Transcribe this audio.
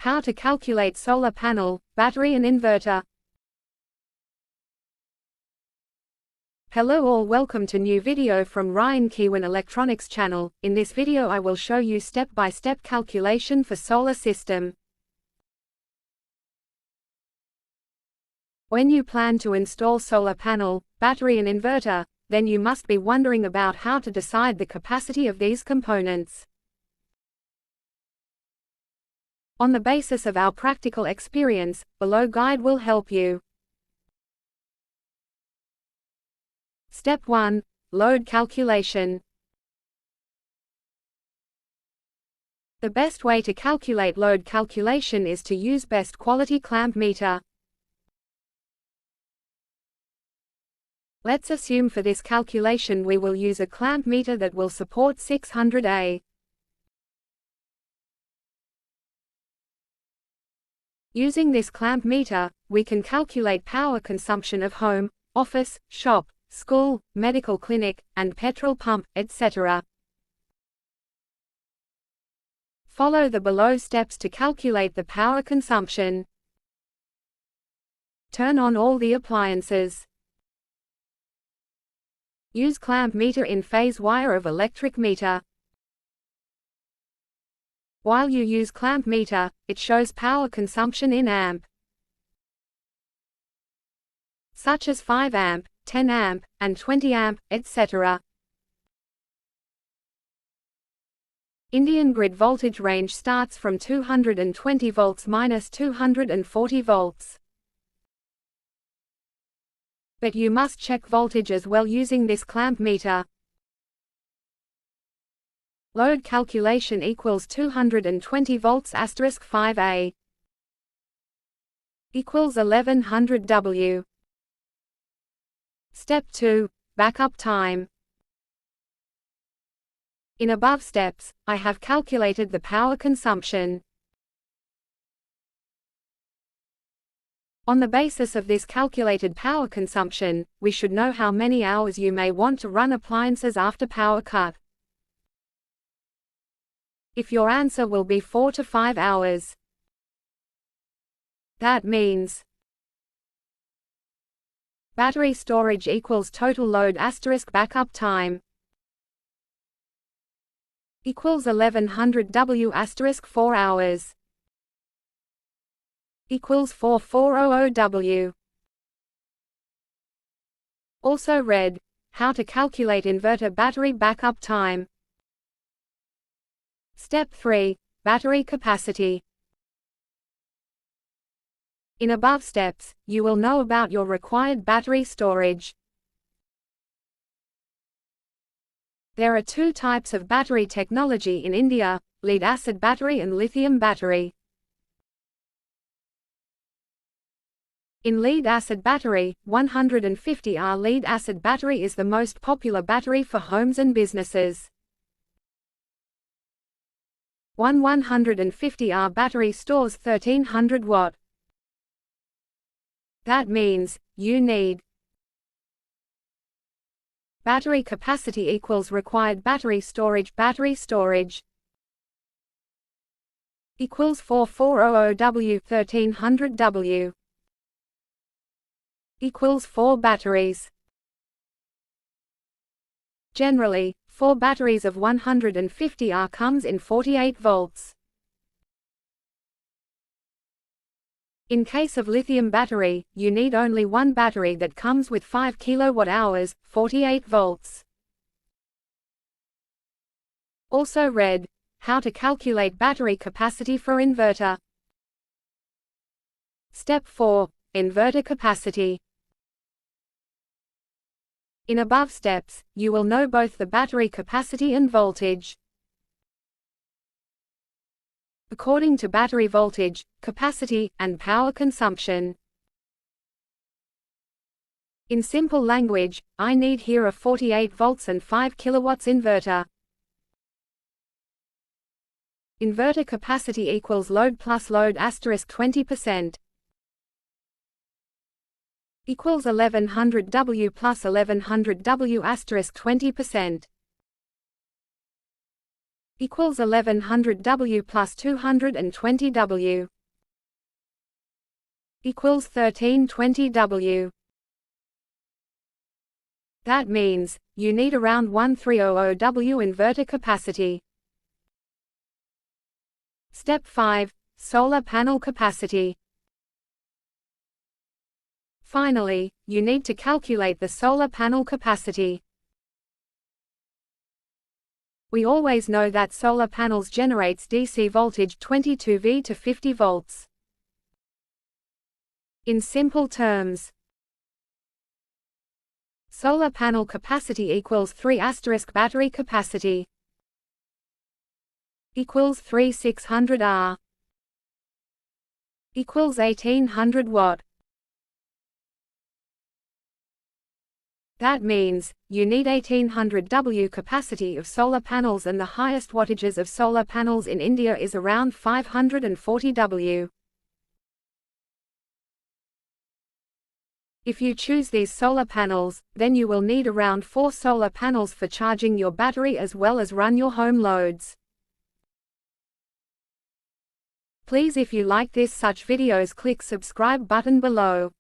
How to calculate solar panel, battery and inverter. Hello all, welcome to new video from Ryan Kiwan Electronics channel. In this video I will show you step-by-step calculation for solar system. When you plan to install solar panel, battery and inverter, then you must be wondering about how to decide the capacity of these components. On the basis of our practical experience, below guide will help you. Step 1. Load calculation. The best way to calculate load calculation is to use best quality clamp meter. Let's assume for this calculation we will use a clamp meter that will support 600A. Using this clamp meter, we can calculate power consumption of home, office, shop, school, medical clinic, and petrol pump, etc. Follow the below steps to calculate the power consumption. Turn on all the appliances. Use clamp meter in phase wire of electric meter. While you use clamp meter, it shows power consumption in amp, such as 5 amp, 10 amp, and 20 amp, etc. Indian grid voltage range starts from 220 volts minus 240 volts. But you must check voltage as well using this clamp meter. Load calculation equals 220 volts asterisk 5A equals 1100 W. Step 2. Backup time. In above steps, I have calculated the power consumption. On the basis of this calculated power consumption, we should know how many hours you may want to run appliances after power cut. If your answer will be 4 to 5 hours. That means battery storage equals total load asterisk backup time equals 1100 W asterisk 4 hours equals 4400 W. Also read, how to calculate inverter battery backup time. Step 3. Battery capacity. In above steps, you will know about your required battery storage. There are two types of battery technology in India, lead-acid battery and lithium battery. In lead-acid battery, 150Ah lead-acid battery is the most popular battery for homes and businesses. One 150Ah battery stores 1300 watt. That means, you need battery capacity equals required battery storage equals 4400 W 1300 W equals 4 batteries. Generally, 4 batteries of 150Ah comes in 48 volts. In case of lithium battery, you need only one battery that comes with 5 kWh, 48 volts. Also read, how to calculate battery capacity for inverter. Step 4. Inverter capacity. In above steps, you will know both the battery capacity and voltage. According to battery voltage, capacity, and power consumption. In simple language, I need here a 48 volts and 5 kilowatts inverter. Inverter capacity equals load plus load asterisk 20%. Equals 1100 W plus 1100 W asterisk 20%. Equals 1100 W plus 220 W. Equals 1320 W. That means, you need around 1300 W inverter capacity. Step 5. Solar panel capacity. Finally, you need to calculate the solar panel capacity. We always know that solar panels generates DC voltage 22 V to 50 volts. In simple terms, solar panel capacity equals 3 asterisk battery capacity equals 3600 R equals 1800 watt. That means, you need 1800 W capacity of solar panels, and the highest wattages of solar panels in India is around 540 W. If you choose these solar panels, then you will need around 4 solar panels for charging your battery as well as run your home loads. Please, if you like this such videos, click subscribe button below.